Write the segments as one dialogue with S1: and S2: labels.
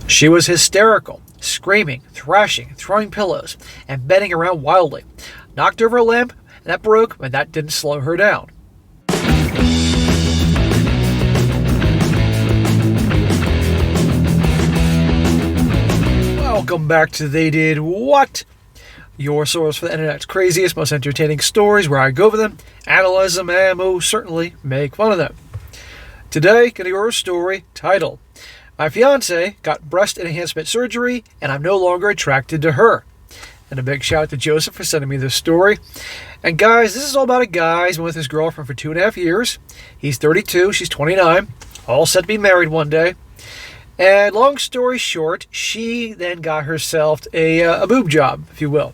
S1: She was hysterical, screaming, thrashing, throwing pillows, and bending around wildly. Knocked over a lamp, and that broke, but that didn't slow her down. Welcome back to They Did What? Your source for the internet's craziest, most entertaining stories, where I go over them, analyze them, and most certainly make fun of them. Today, going to your story titled, My Fiancée Got Breast Enhancement Surgery, and I'm No Longer Attracted to Her. And a big shout out to Joseph for sending me this story. And guys, this is all about a guy who's been with his girlfriend for 2.5 years. He's 32, she's 29, all set to be married one day. And long story short, she then got herself a boob job, if you will.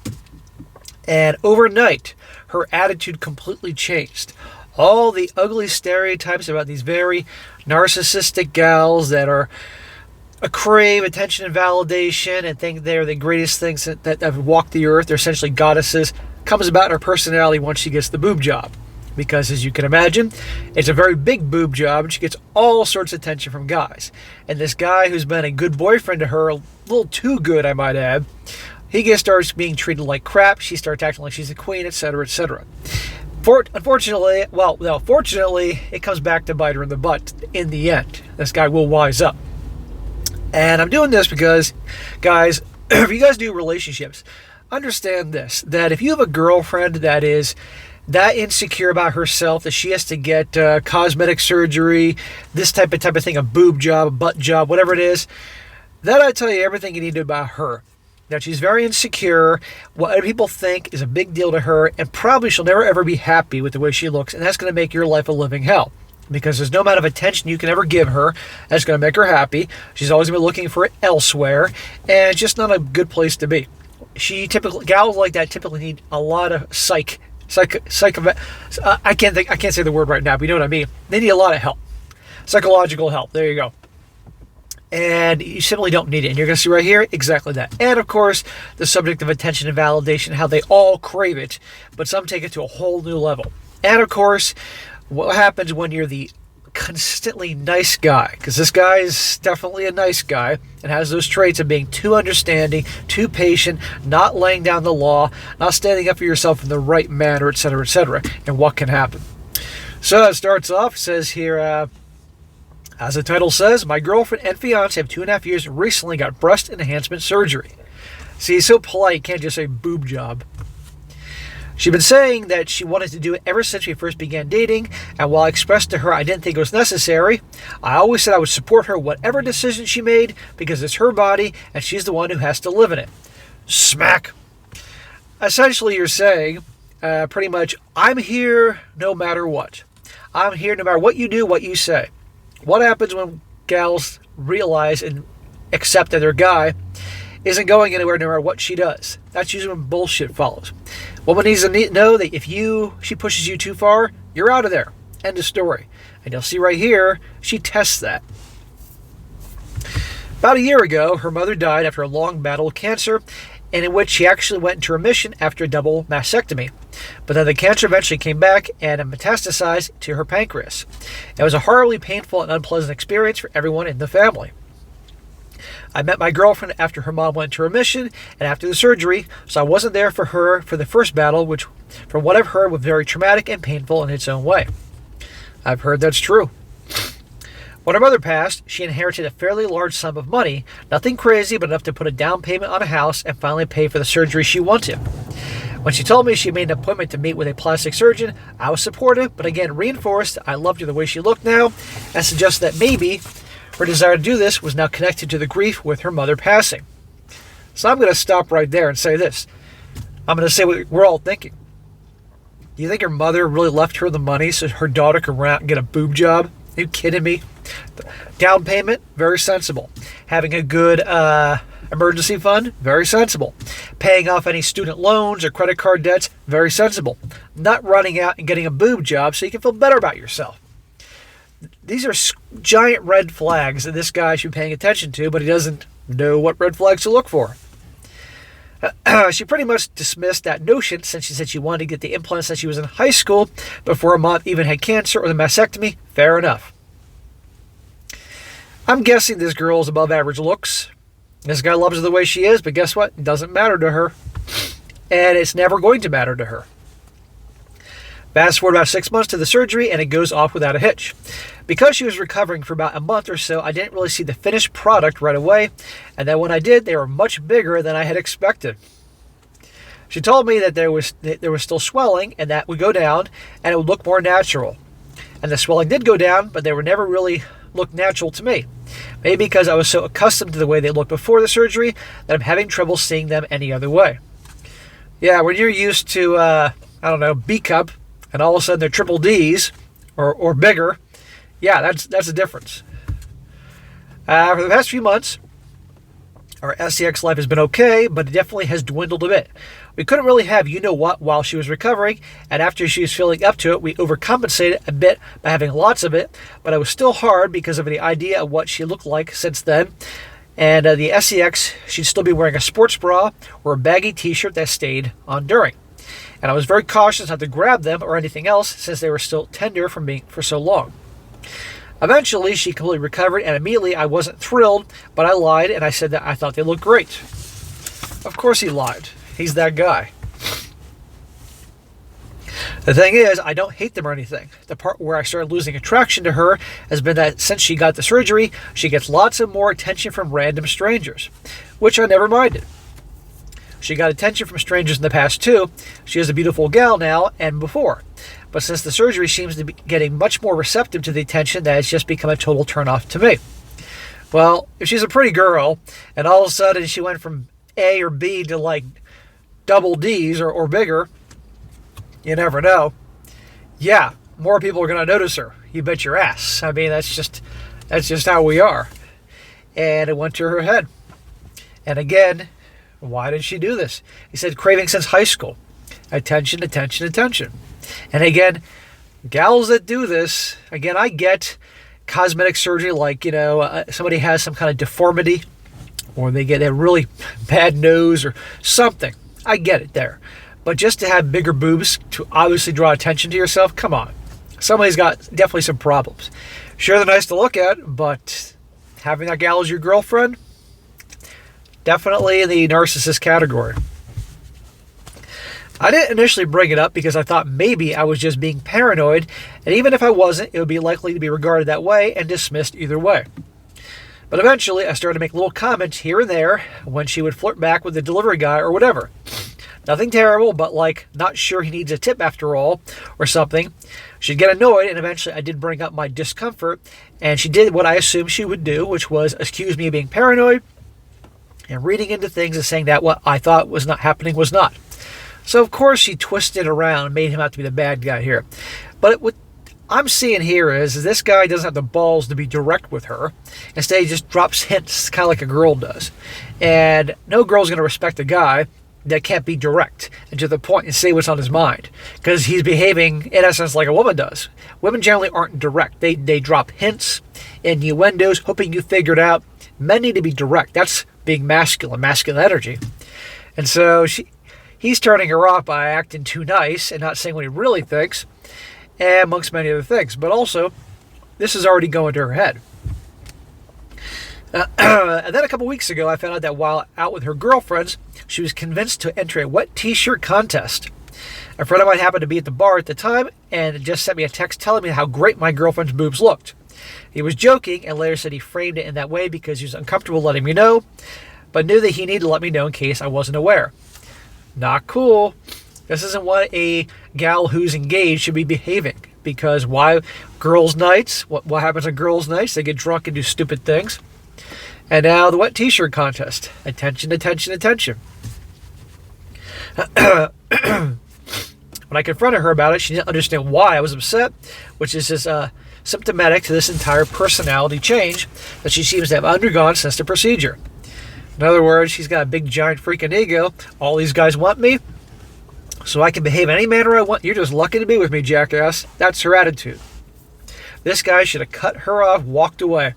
S1: And overnight, her attitude completely changed. All the ugly stereotypes about these very narcissistic gals that crave attention and validation and think they're the greatest things that have walked the earth, they're essentially goddesses, comes about in her personality once she gets the boob job. Because as you can imagine, it's a very big boob job and she gets all sorts of attention from guys. And this guy who's been a good boyfriend to her, a little too good I might add, he starts being treated like crap, she starts acting like she's a queen, etc., etc. Fortunately, it comes back to bite her in the butt in the end. This guy will wise up. And I'm doing this because, guys, if you guys do relationships, understand this, that if you have a girlfriend that is that insecure about herself that she has to get cosmetic surgery, this type of thing, a boob job, a butt job, whatever it is, that I tell you everything you need to know about her. That she's very insecure, what other people think is a big deal to her, and probably she'll never ever be happy with the way she looks, and that's going to make your life a living hell. Because there's no amount of attention you can ever give her that's going to make her happy. She's always going to be looking for it elsewhere, and it's just not a good place to be. Gals like that typically need a lot of I can't say the word right now, but you know what I mean. They need a lot of help. Psychological help. There you go. And you simply don't need it. And you're going to see right here exactly that. And of course, the subject of attention and validation, how they all crave it, but some take it to a whole new level. And of course, what happens when you're the consistently nice guy, because this guy is definitely a nice guy and has those traits of being too understanding, too patient, not laying down the law, not standing up for yourself in the right manner, etc., etc., and what can happen. So it starts off, it says here, as the title says, my girlfriend and fiance of 2.5 years recently got breast enhancement surgery. See, he's so polite, can't just say boob job. She'd been saying that she wanted to do it ever since we first began dating, and while I expressed to her I didn't think it was necessary, I always said I would support her whatever decision she made because it's her body and she's the one who has to live in it. Smack. Essentially, you're saying, pretty much, I'm here no matter what. I'm here no matter what you do, what you say. What happens when gals realize and accept that their guy isn't going anywhere no matter what she does? That's usually when bullshit follows. Woman needs to know that if she pushes you too far, you're out of there. End of story. And you'll see right here, she tests that. About a year ago, her mother died after a long battle with cancer, and in which she actually went into remission after a double mastectomy. But then the cancer eventually came back and metastasized to her pancreas. It was a horribly painful and unpleasant experience for everyone in the family. I met my girlfriend after her mom went into remission and after the surgery, so I wasn't there for her for the first battle, which, from what I've heard, was very traumatic and painful in its own way. I've heard that's true. When her mother passed, she inherited a fairly large sum of money, nothing crazy, but enough to put a down payment on a house and finally pay for the surgery she wanted. When she told me she made an appointment to meet with a plastic surgeon, I was supportive, but again reinforced I loved her the way she looked now, and suggested that maybe her desire to do this was now connected to the grief with her mother passing. So I'm going to stop right there and say this. I'm going to say what we're all thinking. Do you think her mother really left her the money so her daughter could run out and get a boob job? Are you kidding me? Down payment, very sensible. Having a good emergency fund, very sensible. Paying off any student loans or credit card debts, very sensible. Not running out and getting a boob job so you can feel better about yourself. These are giant red flags that this guy should be paying attention to, but he doesn't know what red flags to look for. She pretty much dismissed that notion since she said she wanted to get the implants since she was in high school before her mom even had cancer or the mastectomy. Fair enough. I'm guessing this girl is above average looks. This guy loves her the way she is, but guess what? It doesn't matter to her. And it's never going to matter to her. Fast forward about 6 months to the surgery, and it goes off without a hitch. Because she was recovering for about a month or so, I didn't really see the finished product right away, and then when I did, they were much bigger than I had expected. She told me that there was still swelling, and that would go down, and it would look more natural. And the swelling did go down, but they were never really looked natural to me. Maybe because I was so accustomed to the way they looked before the surgery that I'm having trouble seeing them any other way. Yeah, when you're used to, B cup, and all of a sudden they're triple Ds or bigger, yeah, that's a difference. For the past few months, our SCX life has been okay, but it definitely has dwindled a bit. We couldn't really have you-know-what while she was recovering, and after she was feeling up to it, we overcompensated a bit by having lots of it, but it was still hard because of the idea of what she looked like since then. And the SCX, she'd still be wearing a sports bra or a baggy t-shirt that stayed on during. And I was very cautious not to grab them or anything else since they were still tender from being for so long. Eventually, she completely recovered, and immediately I wasn't thrilled, but I lied and I said that I thought they looked great. Of course he lied. He's that guy. The thing is, I don't hate them or anything. The part where I started losing attraction to her has been that since she got the surgery, she gets lots of more attention from random strangers, which I never minded. She got attention from strangers in the past too. She is a beautiful gal now and before. But since the surgery seems to be getting much more receptive to the attention, that has just become a total turnoff to me. Well, if she's a pretty girl, and all of a sudden she went from A or B to like double Ds or bigger, you never know. Yeah, more people are going to notice her. You bet your ass. I mean, that's just how we are. And it went to her head. And again, why did she do this? He said craving since high school. Attention, attention, attention. And again, gals that do this, again, I get cosmetic surgery like, somebody has some kind of deformity or they get a really bad nose or something. I get it there. But just to have bigger boobs to obviously draw attention to yourself, come on. Somebody's got definitely some problems. Sure, they're nice to look at, but having that gal as your girlfriend, definitely in the narcissist category. I didn't initially bring it up because I thought maybe I was just being paranoid, and even if I wasn't, it would be likely to be regarded that way and dismissed either way. But eventually, I started to make little comments here and there when she would flirt back with the delivery guy or whatever. Nothing terrible, but like, not sure he needs a tip after all, or something. She'd get annoyed, and eventually I did bring up my discomfort, and she did what I assumed she would do, which was accuse me of being paranoid, and reading into things and saying that what I thought was not happening was not. So of course she twisted around and made him out to be the bad guy here. But what I'm seeing here is this guy doesn't have the balls to be direct with her. Instead, he just drops hints, kind of like a girl does. And no girl's going to respect a guy that can't be direct and to the point and say what's on his mind, because he's behaving in essence like a woman does. Women generally aren't direct. They drop hints, innuendos, hoping you figure it out. Men need to be direct. That's being masculine energy. And so he's turning her off by acting too nice and not saying what he really thinks, and amongst many other things. But also, this is already going to her head. And then a couple weeks ago, I found out that while out with her girlfriends, she was convinced to enter a wet t-shirt contest. A friend of mine happened to be at the bar at the time and just sent me a text telling me how great my girlfriend's boobs looked. He was joking and later said he framed it in that way because he was uncomfortable letting me know, but knew that he needed to let me know in case I wasn't aware. Not cool. This isn't what a gal who's engaged should be behaving. Because why? Girls' nights. What happens on girls' nights? They get drunk and do stupid things. And now the wet t-shirt contest. Attention, attention, attention. When I confronted her about it, she didn't understand why I was upset, which is just symptomatic to this entire personality change that she seems to have undergone since the procedure. In other words, she's got a big, giant freaking ego. All these guys want me, so I can behave any manner I want. You're just lucky to be with me, jackass. That's her attitude. This guy should have cut her off, walked away.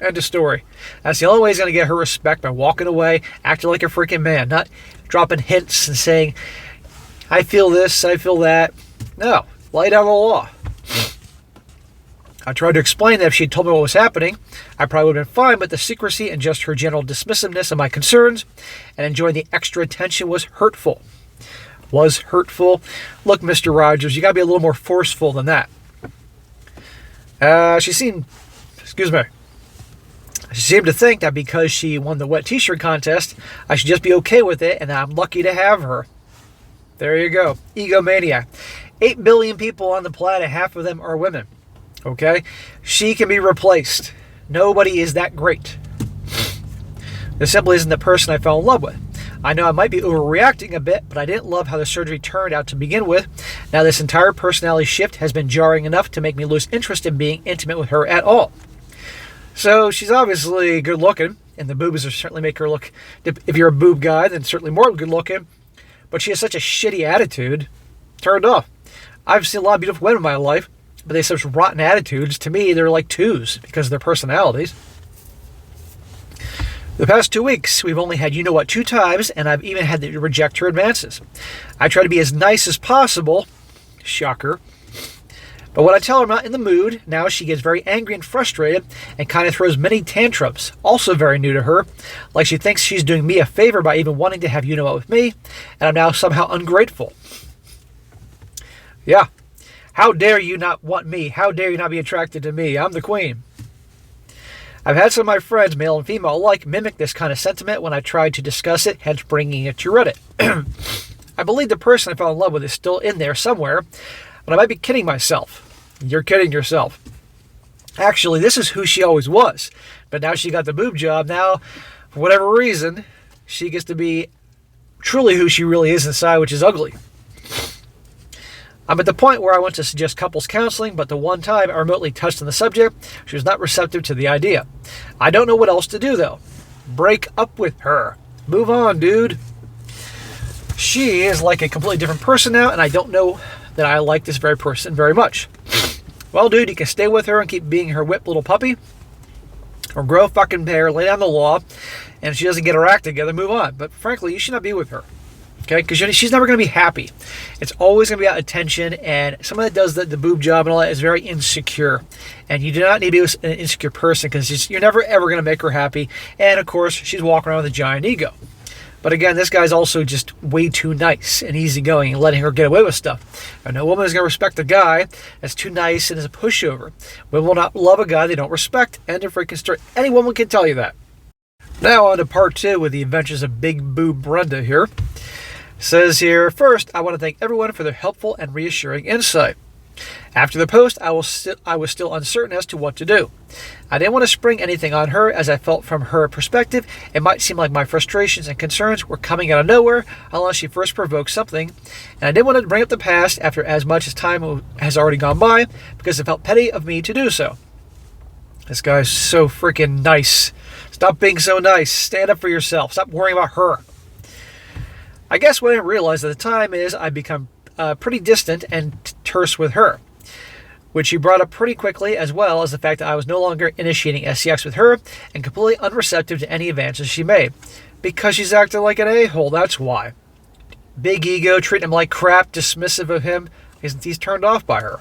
S1: End of story. That's the only way he's going to get her respect, by walking away, acting like a freaking man, not dropping hints and saying, I feel this, I feel that. No, lay down the law. I tried to explain that if she'd told me what was happening, I probably would have been fine, but the secrecy and just her general dismissiveness of my concerns and enjoying the extra attention was hurtful. Was hurtful? Look, Mr. Rogers, you gotta be a little more forceful than that. She seemed to think that because she won the wet t-shirt contest, I should just be okay with it and that I'm lucky to have her. There you go. Egomaniac. 8 billion people on the planet, half of them are women. Okay? She can be replaced. Nobody is that great. This simply isn't the person I fell in love with. I know I might be overreacting a bit, but I didn't love how the surgery turned out to begin with. Now this entire personality shift has been jarring enough to make me lose interest in being intimate with her at all. So she's obviously good looking, and the boobs certainly make her look, if you're a boob guy, then certainly more good looking. But she has such a shitty attitude. Turned off. I've seen a lot of beautiful women in my life, but they have such rotten attitudes. To me, they're like 2s because of their personalities. The past 2 weeks, we've only had 2 times, and I've even had to reject her advances. I try to be as nice as possible. Shocker. But when I tell her I'm not in the mood, now she gets very angry and frustrated and kind of throws many tantrums. Also very new to her. Like she thinks she's doing me a favor by even wanting to have you-know-what with me, and I'm now somehow ungrateful. Yeah. How dare you not want me? How dare you not be attracted to me? I'm the queen. I've had some of my friends, male and female alike, mimic this kind of sentiment when I tried to discuss it, hence bringing it to Reddit. I believe the person I fell in love with is still in there somewhere, but I might be kidding myself. You're kidding yourself. Actually, this is who she always was, but now she got the boob job. Now, for whatever reason, she gets to be truly who she really is inside, which is ugly. I'm at the point where I want to suggest couples counseling, but the one time I remotely touched on the subject, she was not receptive to the idea. I don't know what else to do, though. Break up with her. Move on, dude. She is like a completely different person now, and I don't know that I like this very person very much. Well, dude, you can stay with her and keep being her whipped little puppy, or grow fucking hair, lay down the law, and if she doesn't get her act together, move on. But frankly, you should not be with her. Okay, because she's never going to be happy. It's always going to be about attention, and someone that does the boob job and all that is very insecure. And you do not need to be an insecure person because you're never, ever going to make her happy. And, of course, she's walking around with a giant ego. But, again, this guy's also just way too nice and easygoing and letting her get away with stuff. And no woman is going to respect a guy that's too nice and is a pushover. Women will not love a guy they don't respect. End of freaking story. Any woman can tell you that. Now on to part 2 with the adventures of Big Boob Brenda here. Says here, first, I want to thank everyone for their helpful and reassuring insight. After the post, I was still uncertain as to what to do. I didn't want to spring anything on her, as I felt from her perspective it might seem like my frustrations and concerns were coming out of nowhere unless she first provoked something, and I didn't want to bring up the past after as much as time has already gone by because it felt petty of me to do so. This guy's so freaking nice. Stop being so nice. Stand up for yourself. Stop worrying about her. I guess what I didn't realize at the time is I'd become pretty distant and terse with her, which she brought up pretty quickly, as well as the fact that I was no longer initiating sex with her and completely unreceptive to any advances she made. Because she's acting like an a-hole, that's why. Big ego, treating him like crap, dismissive of him, he's turned off by her.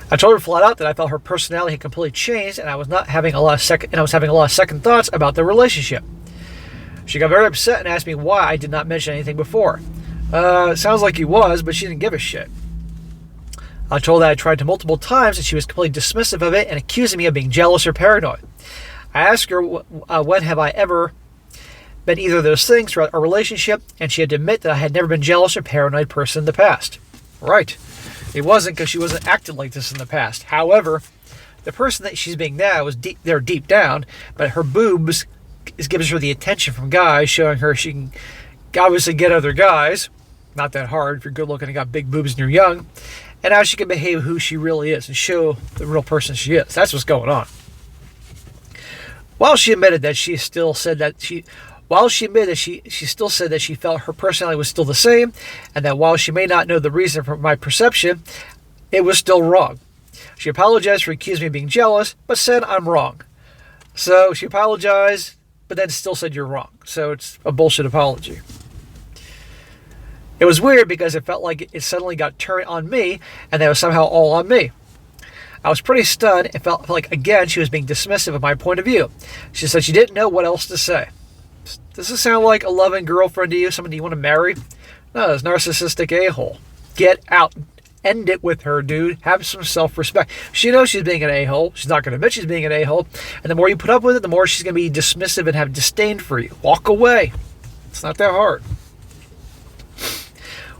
S1: I told her flat out that I felt her personality had completely changed and I was having a lot of second thoughts about the relationship. She got very upset and asked me why I did not mention anything before. Sounds like he was, but she didn't give a shit. I told her I tried to multiple times and she was completely dismissive of it and accusing me of being jealous or paranoid. I asked her when have I ever been either of those things throughout our relationship, and she had to admit that I had never been jealous or paranoid person in the past. Right. It wasn't because she wasn't acting like this in the past. However, the person that she's being now is deep down, but her boobs gives her the attention from guys, showing her she can obviously get other guys. Not that hard if you're good looking and got big boobs and you're young. And now she can behave who she really is and show the real person she is. That's what's going on. While she admitted that she still said that she still said that she felt her personality was still the same, and that while she may not know the reason for my perception, it was still wrong. She apologized for accusing me of being jealous, but said I'm wrong. So she apologized, but then still said you're wrong. So it's a bullshit apology. It was weird because it felt like it suddenly got turned on me, and that was somehow all on me. I was pretty stunned and felt like, again, she was being dismissive of my point of view. She said she didn't know what else to say. Does this sound like a loving girlfriend to you, someone you want to marry? No, it's narcissistic a-hole. Get out. End it with her, dude. Have some self-respect. She knows she's being an a-hole. She's not going to admit she's being an a-hole. And the more you put up with it, the more she's going to be dismissive and have disdain for you. Walk away. It's not that hard.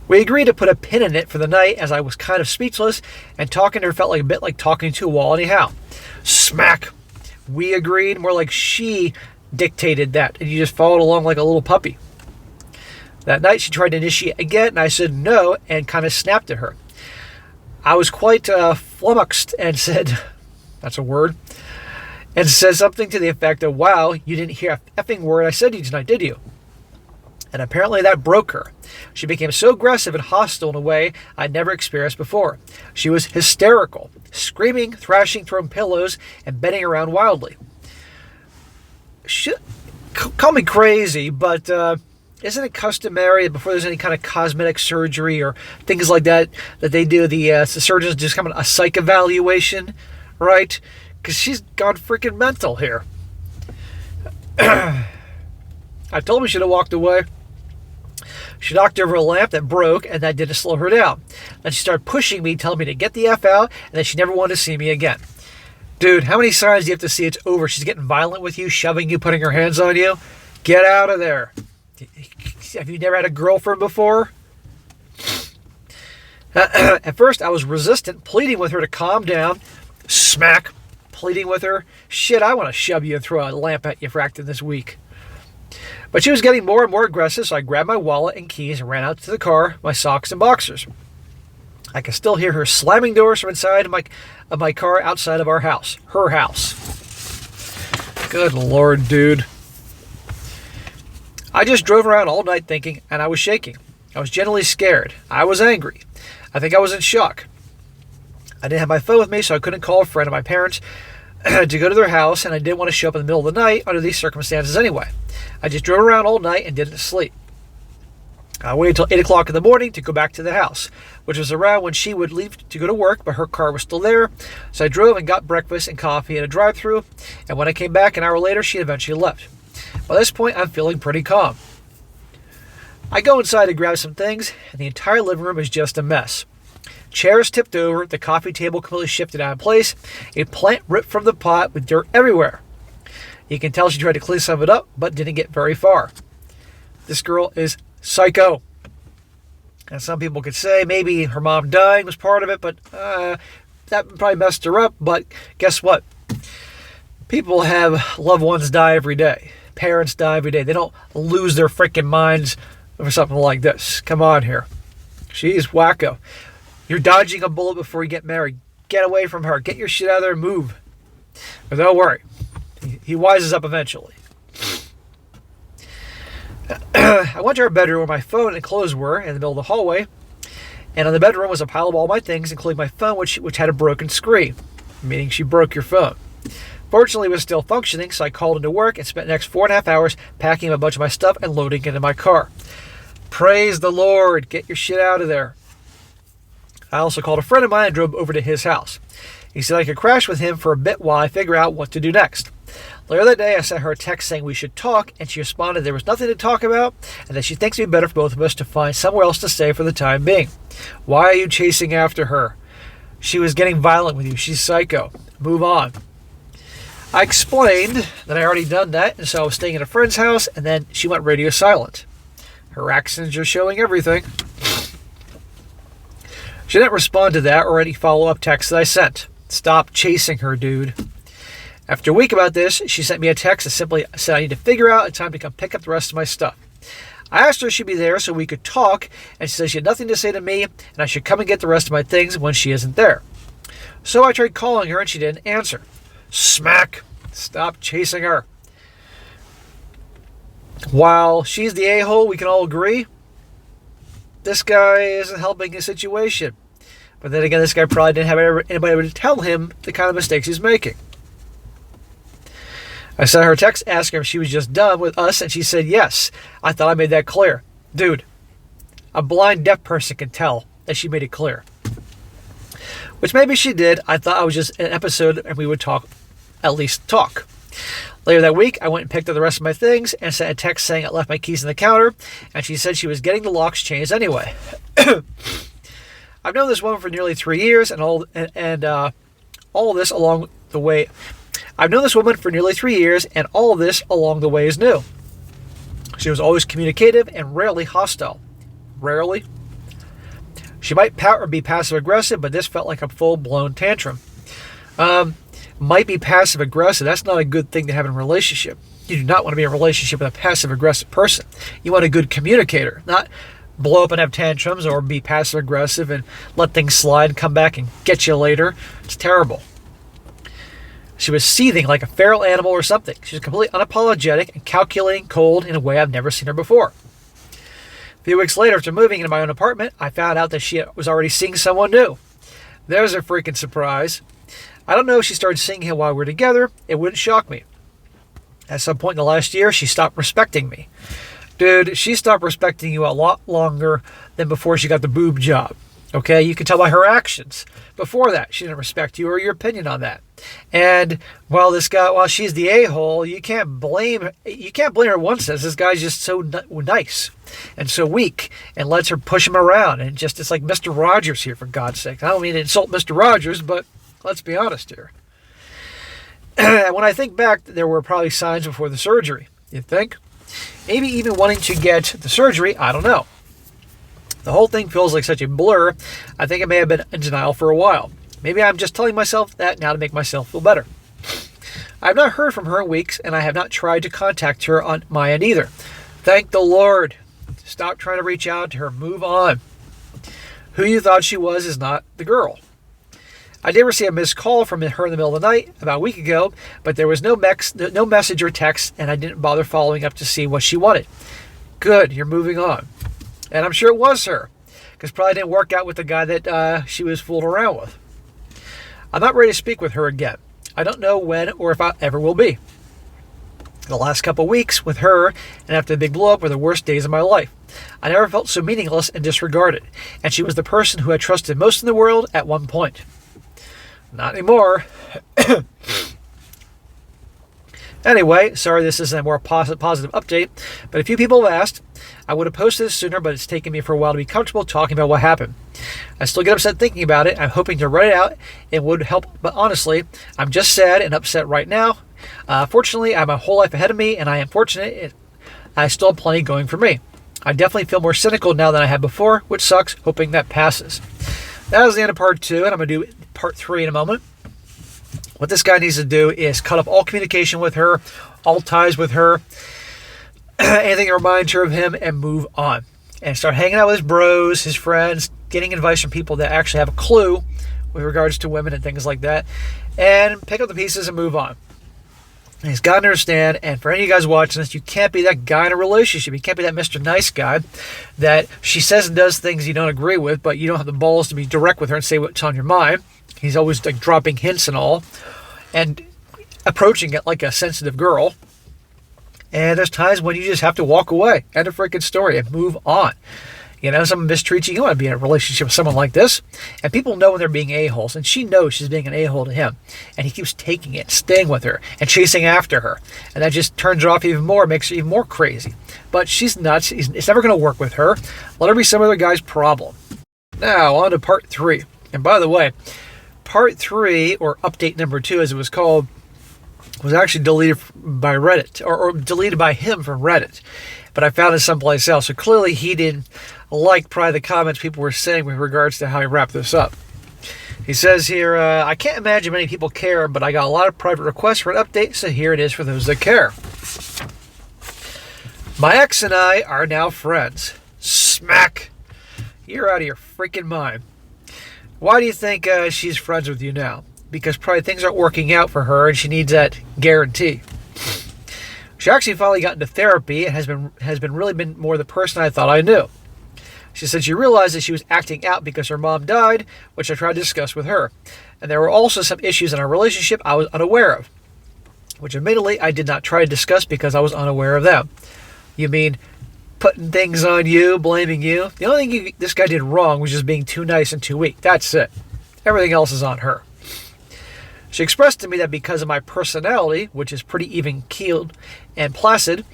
S1: We agreed to put a pin in it for the night as I was kind of speechless, and talking to her felt like a bit like talking to a wall anyhow. Smack. We agreed, more like she dictated that, and you just followed along like a little puppy. That night she tried to initiate again, and I said no and kind of snapped at her. I was quite flummoxed and said, that's a word, and said something to the effect of, wow, you didn't hear a effing word I said to you tonight, did you? And apparently that broke her. She became so aggressive and hostile in a way I'd never experienced before. She was hysterical, screaming, thrashing, throwing pillows, and bending around wildly. Call me crazy, but isn't it customary before there's any kind of cosmetic surgery or things like that they do, the surgeons just come on a psych evaluation, right? Because she's gone freaking mental here. I told her she should have walked away. She knocked over a lamp that broke, and that didn't slow her down. Then she started pushing me, telling me to get the F out, and that she never wanted to see me again. Dude, how many signs do you have to see it's over? She's getting violent with you, shoving you, putting her hands on you. Get out of there. Have you never had a girlfriend before? At first, I was resistant, pleading with her to calm down. Smack. Pleading with her. Shit, I want to shove you and throw a lamp at you for acting this weak. But she was getting more and more aggressive, so I grabbed my wallet and keys and ran out to the car, my socks and boxers. I could still hear her slamming doors from inside of my car outside of our house. Her house. Good Lord, dude. I just drove around all night thinking, and I was shaking. I was genuinely scared. I was angry. I think I was in shock. I didn't have my phone with me, so I couldn't call a friend of my parents to go to their house, and I didn't want to show up in the middle of the night under these circumstances anyway. I just drove around all night and didn't sleep. I waited until 8 o'clock in the morning to go back to the house, which was around when she would leave to go to work, but her car was still there. So I drove and got breakfast and coffee at a drive-thru, and when I came back an hour later, she eventually left. By this point, I'm feeling pretty calm. I go inside to grab some things, and the entire living room is just a mess. Chairs tipped over, the coffee table completely shifted out of place, a plant ripped from the pot with dirt everywhere. You can tell she tried to clean some of it up, but didn't get very far. This girl is psycho. And some people could say maybe her mom dying was part of it, but that probably messed her up. But guess what? People have loved ones die every day. Parents die every day. They don't lose their freaking minds over something like this. Come on here. She's wacko. You're dodging a bullet before you get married. Get away from her. Get your shit out of there and move. But don't worry. He wises up eventually. I went to her bedroom where my phone and clothes were in the middle of the hallway. And in the bedroom was a pile of all my things, including my phone, which had a broken screen, meaning she broke your phone. Fortunately, it was still functioning, so I called into work and spent the next 4.5 hours packing a bunch of my stuff and loading it into my car. Praise the Lord. Get your shit out of there. I also called a friend of mine and drove over to his house. He said I could crash with him for a bit while I figure out what to do next. Later that day, I sent her a text saying we should talk, and she responded there was nothing to talk about, and that she thinks it would be better for both of us to find somewhere else to stay for the time being. Why are you chasing after her? She was getting violent with you. She's psycho. Move on. I explained that I already done that, and so I was staying at a friend's house, and then she went radio silent. Her accents are showing everything. She didn't respond to that or any follow-up text that I sent. Stop chasing her, dude. After a week about this, she sent me a text that simply said I need to figure out a time to come pick up the rest of my stuff. I asked her if she'd be there so we could talk, and she said she had nothing to say to me, and I should come and get the rest of my things when she isn't there. So I tried calling her, and she didn't answer. Smack. Stop chasing her. While she's the a-hole, we can all agree, this guy isn't helping his situation. But then again, this guy probably didn't have anybody to tell him the kind of mistakes he's making. I sent her a text asking her if she was just done with us, and she said yes. I thought I made that clear. Dude, a blind deaf person can tell that she made it clear. Which maybe she did. I thought I was just an episode and we would talk, at least talk. Later that week, I went and picked up the rest of my things and sent a text saying I left my keys on the counter, and she said she was getting the locks changed anyway. I've known this woman for nearly 3 years, and all this along the way. I've known this woman for nearly 3 years, and all this along the way is new. She was always communicative and rarely hostile. Rarely. She might pout or be passive-aggressive, but this felt like a full-blown tantrum. Might be passive-aggressive. That's not a good thing to have in a relationship. You do not want to be in a relationship with a passive-aggressive person. You want a good communicator, not blow up and have tantrums or be passive-aggressive and let things slide and come back and get you later. It's terrible. She was seething like a feral animal or something. She was completely unapologetic and calculating, cold in a way I've never seen her before. A few weeks later, after moving into my own apartment, I found out that she was already seeing someone new. There's a freaking surprise. I don't know if she started seeing him while we were together. It wouldn't shock me. At some point in the last year, she stopped respecting me. Dude, she stopped respecting you a lot longer than before she got the boob job. Okay, you can tell by her actions. Before that, she didn't respect you or your opinion on that. And while she's the a-hole, you can't blame her in one sense. This guy's just so nice and so weak and lets her push him around. And it's like Mr. Rogers here, for God's sake. I don't mean to insult Mr. Rogers, but let's be honest here. When I think back, there were probably signs before the surgery. You think? Maybe even wanting to get the surgery, I don't know. The whole thing feels like such a blur. I think I may have been in denial for a while. Maybe I'm just telling myself that now to make myself feel better. I have not heard from her in weeks, and I have not tried to contact her on my end either. Thank the Lord. Stop trying to reach out to her. Move on. Who you thought she was is not the girl. I did receive a missed call from her in the middle of the night about a week ago, but there was no message or text, and I didn't bother following up to see what she wanted. Good, you're moving on. And I'm sure it was her, because probably didn't work out with the guy that she was fooling around with. I'm not ready to speak with her again. I don't know when or if I ever will be. The last couple of weeks with her and after the big blow-up were the worst days of my life. I never felt so meaningless and disregarded, and she was the person who I trusted most in the world at one point. Not anymore. Anyway, sorry this isn't a more positive update, but a few people have asked. I would have posted this sooner, but it's taken me for a while to be comfortable talking about what happened. I still get upset thinking about it. I'm hoping to write it out. It would help, but honestly, I'm just sad and upset right now. Fortunately, I have a whole life ahead of me, and I am fortunate. I still have plenty going for me. I definitely feel more cynical now than I had before, which sucks, hoping that passes. That was the end of part 2, and I'm going to do part 3 in a moment. What this guy needs to do is cut off all communication with her, all ties with her, anything that reminds her of him, and move on. And start hanging out with his bros, his friends, getting advice from people that actually have a clue with regards to women and things like that, and pick up the pieces and move on. And he's got to understand, and for any of you guys watching this, you can't be that guy in a relationship. You can't be that Mr. Nice Guy that she says and does things you don't agree with, but you don't have the balls to be direct with her and say what's on your mind. He's always like dropping hints and all, and approaching it like a sensitive girl. And there's times when you just have to walk away. End of freaking story and move on. You know, someone mistreats you. You want to be in a relationship with someone like this. And people know when they're being a-holes. And she knows she's being an a-hole to him. And he keeps taking it, staying with her, and chasing after her. And that just turns her off even more, makes her even more crazy. But she's nuts. It's never going to work with her. Let her be some other guy's problem. Now, on to part 3. And by the way, part 3, or update number 2 as it was called, was actually deleted by Reddit, or deleted by him from Reddit. But I found it someplace else. So clearly he didn't like probably the comments people were saying with regards to how he wrapped this up. He says here, I can't imagine many people care, but I got a lot of private requests for an update, so here it is for those that care. My ex and I are now friends. Smack. You're out of your freaking mind. Why do you think she's friends with you now? Because probably things aren't working out for her and she needs that guarantee. She actually finally got into therapy and has really been more the person I thought I knew. She said she realized that she was acting out because her mom died, which I tried to discuss with her. And there were also some issues in our relationship I was unaware of, which admittedly I did not try to discuss because I was unaware of them. You mean putting things on you, blaming you? The only thing this guy did wrong was just being too nice and too weak. That's it. Everything else is on her. She expressed to me that because of my personality, which is pretty even-keeled and placid,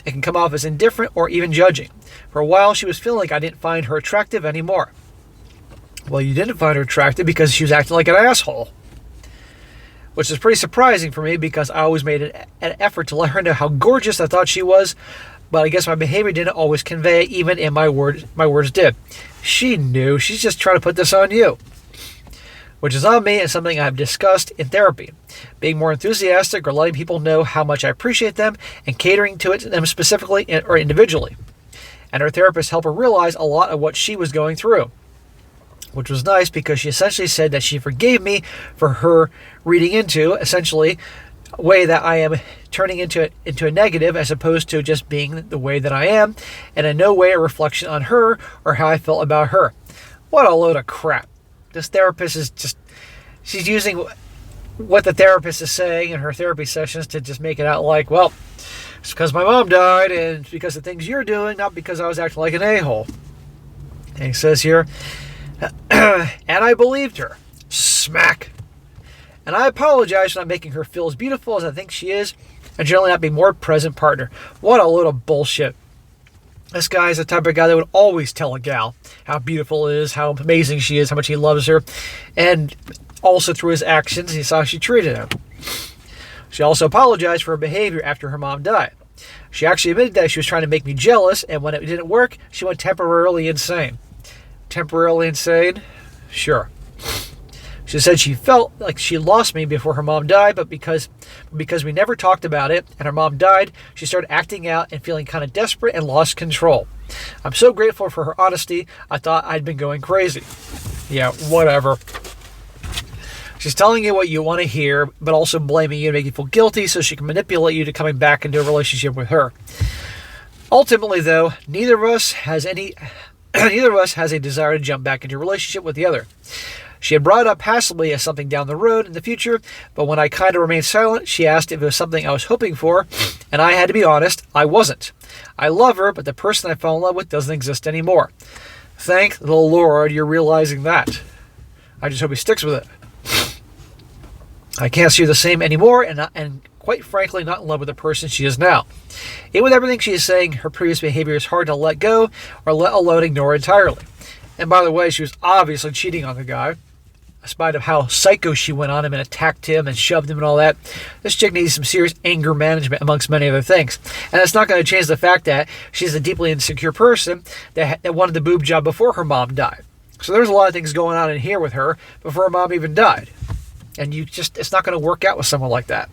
S1: it can come off as indifferent or even judging. For a while, she was feeling like I didn't find her attractive anymore. Well, you didn't find her attractive because she was acting like an asshole. Which is pretty surprising for me because I always made an effort to let her know how gorgeous I thought she was, but I guess my behavior didn't always convey, even in my words did. She knew. She's just trying to put this on you. Which is on me and something I've discussed in therapy. Being more enthusiastic or letting people know how much I appreciate them and catering to them specifically or individually. And her therapist helped her realize a lot of what she was going through. Which was nice because she essentially said that she forgave me for her reading into, essentially, a way that I am turning into a negative as opposed to just being the way that I am, and in no way a reflection on her or how I felt about her. What a load of crap. This therapist is just, she's using what the therapist is saying in her therapy sessions to just make it out like, well, it's because my mom died and it's because of things you're doing, not because I was acting like an a-hole. And he says here, and I believed her. Smack. And I apologize for not making her feel as beautiful as I think she is and generally not be more present partner. What a load of bullshit. This guy is the type of guy that would always tell a gal how beautiful it is, how amazing she is, how much he loves her, and also through his actions, he saw how she treated him. She also apologized for her behavior after her mom died. She actually admitted that she was trying to make me jealous, and when it didn't work, she went temporarily insane. Temporarily insane? Sure. She said she felt like she lost me before her mom died, but because we never talked about it and her mom died, she started acting out and feeling kind of desperate and lost control. I'm so grateful for her honesty. I thought I'd been going crazy. Yeah, whatever. She's telling you what you want to hear, but also blaming you to make you feel guilty so she can manipulate you to coming back into a relationship with her. Ultimately, though, neither of us has a desire to jump back into a relationship with the other. She had brought it up passively as something down the road in the future, but when I kind of remained silent, she asked if it was something I was hoping for, and I had to be honest, I wasn't. I love her, but the person I fell in love with doesn't exist anymore. Thank the Lord you're realizing that. I just hope he sticks with it. I can't see her the same anymore, and quite frankly, not in love with the person she is now. Even with everything she is saying, her previous behavior is hard to let go, or let alone ignore entirely. And by the way, she was obviously cheating on the guy. In spite of how psycho she went on him and attacked him and shoved him and all that, this chick needs some serious anger management amongst many other things. And that's not going to change the fact that she's a deeply insecure person that wanted the boob job before her mom died. So there's a lot of things going on in here with her before her mom even died. And it's not going to work out with someone like that.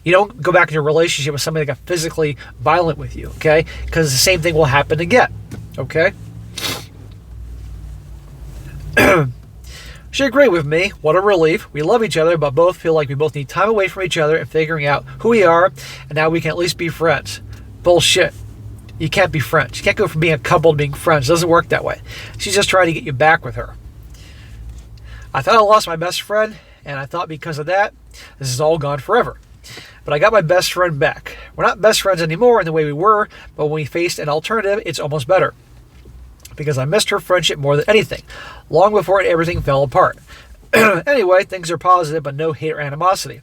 S1: You don't go back into a relationship with somebody that got physically violent with you, okay? Because the same thing will happen again, okay? She agreed with me. What a relief. We love each other, but both feel like we both need time away from each other and figuring out who we are, and now we can at least be friends. Bullshit. You can't be friends. You can't go from being a couple to being friends. It doesn't work that way. She's just trying to get you back with her. I thought I lost my best friend, and I thought because of that, this is all gone forever. But I got my best friend back. We're not best friends anymore in the way we were, but when we faced an alternative, it's almost better. Because I missed her friendship more than anything, long before everything fell apart. Anyway, things are positive, but no hate or animosity.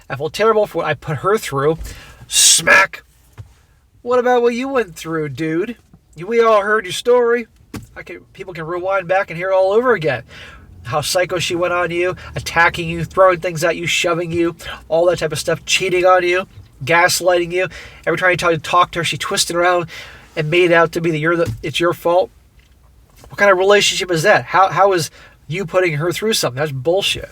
S1: I feel terrible for what I put her through. Smack! What about what you went through, dude? We all heard your story. People can rewind back and hear it all over again. How psycho she went on you, attacking you, throwing things at you, shoving you, all that type of stuff, cheating on you, gaslighting you. Every time you tried to talk to her, she twisted around and made it out to be that it's your fault. What kind of relationship is that? How is you putting her through something? That's bullshit.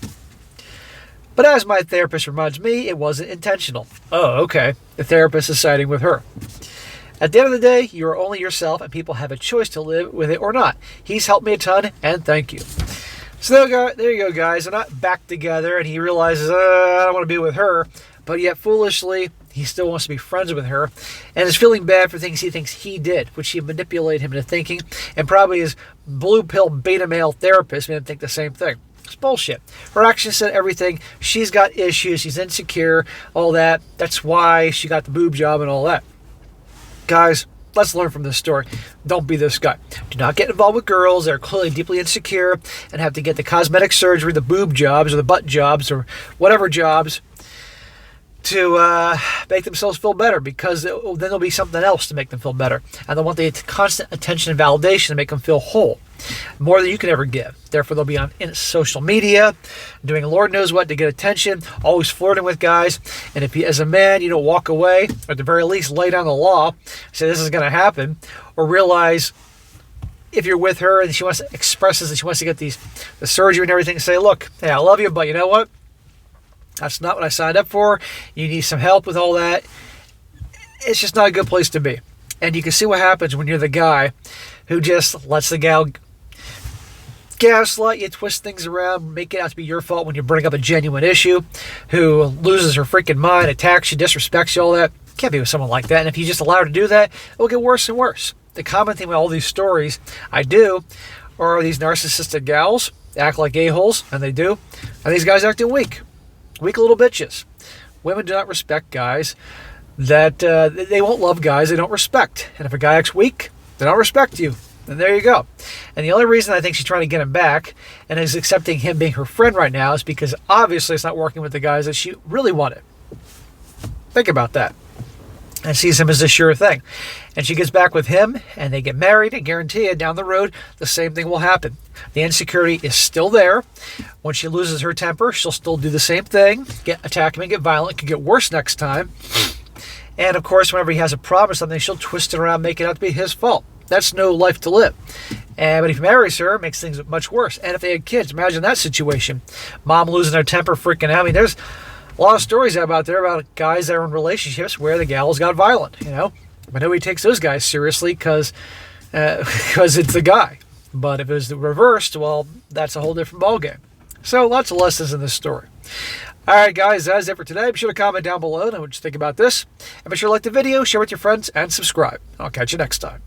S1: But as my therapist reminds me, it wasn't intentional. Oh, okay. The therapist is siding with her. At the end of the day, you are only yourself, and people have a choice to live with it or not. He's helped me a ton, and thank you. So there you go, guys. They're not back together, and he realizes, I don't want to be with her. But yet, foolishly, he still wants to be friends with her, and is feeling bad for things he thinks he did, which he manipulated him into thinking, and probably his blue pill beta male therapist made him think the same thing. It's bullshit. Her actions said everything. She's got issues. She's insecure. All that. That's why she got the boob job and all that. Guys, let's learn from this story. Don't be this guy. Do not get involved with girls that are clearly deeply insecure and have to get the cosmetic surgery, the boob jobs, or the butt jobs, or whatever jobs to make themselves feel better, because then there'll be something else to make them feel better. And they'll want the constant attention and validation to make them feel whole, more than you can ever give. Therefore, they'll be on social media, doing Lord knows what to get attention, always flirting with guys. And if you, as a man, you don't walk away, or at the very least lay down the law, say this is going to happen, or realize if you're with her and she wants to express this and she wants to get the surgery and everything, say, look, hey, I love you, but you know what? That's not what I signed up for. You need some help with all that. It's just not a good place to be. And you can see what happens when you're the guy who just lets the gal gaslight you, twist things around, make it out to be your fault when you bring up a genuine issue, who loses her freaking mind, attacks you, disrespects you, all that. Can't be with someone like that. And if you just allow her to do that, it will get worse and worse. The common thing with all these stories I do are these narcissistic gals act like a-holes, and they do, and these guys acting weak. Weak little bitches. Women do not respect guys that they won't love guys they don't respect. And if a guy acts weak, they don't respect you. And there you go. And the only reason I think she's trying to get him back and is accepting him being her friend right now is because obviously it's not working with the guys that she really wanted. Think about that. And sees him as a sure thing. And she gets back with him, and they get married, and guarantee you, down the road, the same thing will happen. The insecurity is still there. When she loses her temper, she'll still do the same thing, attack him and get violent. It could get worse next time. And, of course, whenever he has a problem or something, she'll twist it around, make it out to be his fault. That's no life to live. But if he marries her, it makes things much worse. And if they had kids, imagine that situation. Mom losing her temper, freaking out. I mean, there's a lot of stories out there about guys that are in relationships where the gals got violent, But nobody takes those guys seriously because it's the guy. But if it was the reversed, well, that's a whole different ballgame. So lots of lessons in this story. All right, guys, that's it for today. Be sure to comment down below and what you think about this. And be sure to like the video, share with your friends, and subscribe. I'll catch you next time.